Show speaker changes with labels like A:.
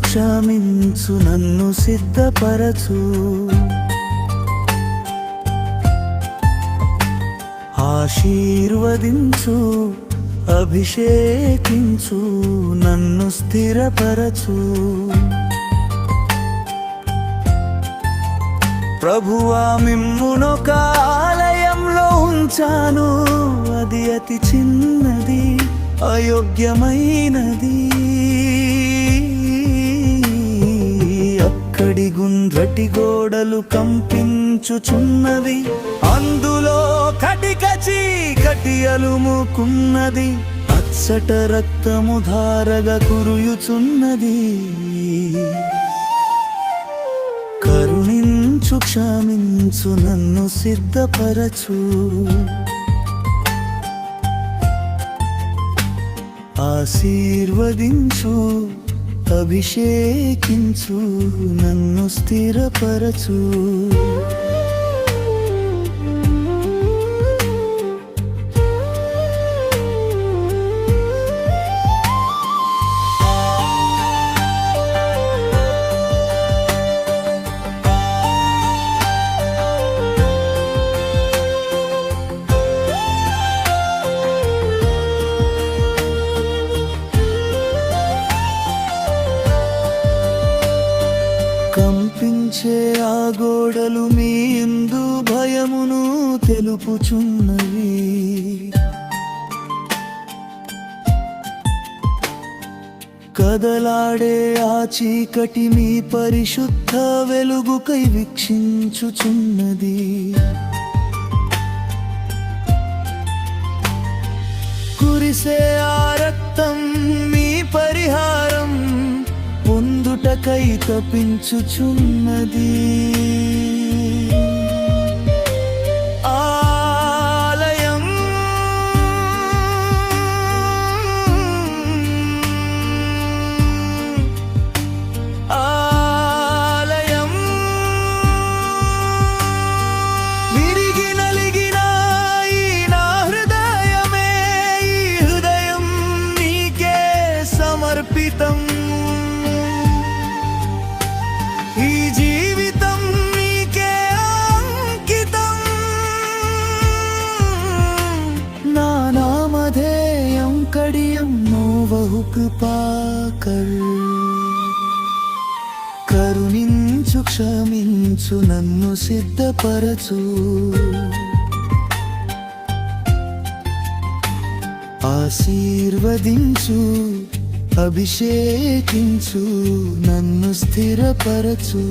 A: క్షమించు నన్ను సిద్ధపరచు ఆశీర్వదించు అభిషేకించు నన్ను స్థిరపరచు ప్రభువా మిమ్మునొక ఆలయంలో ఉంచాను అది అతి చిన్నది అయోగ్యమైనది అక్కడి గుండ్రటి గోడలు కంపించుచున్నవి అందులో కటిక చీకటి అలుముకున్నది అచ్చట రక్తము ధారగా కురుయుచున్నది కరుణించు క్షమించు నన్ను సిద్ధపరచు ఆశీర్వదించు అభిషేకించు నన్ను స్థిరపరచు కంపించే ఆ గోడలు మీ యందు భయమును తెలుపుచున్నవి కదలాడే ఆ చీకటి మీ పరిశుద్ధ వెలుగుకై వీక్షించుచున్నది కురిసే ఆ రక్తం మీ పరిహారం పొందుటకై తపించుచున్నది ఆలయం ఆలయం విరిగి నలిగిన ఈ నా హృదయమే ఈ హృదయం నీకే సమర్పితం ఈ జీవితం నీకే అంకితం నా నామధేయం కడియం నోవహు కృపాకర్ కరుణించు క్షమించు నన్ను సిద్ధపరచు ఆశీర్వదించు అభిషేకించు నన్ను స్థిరపరచు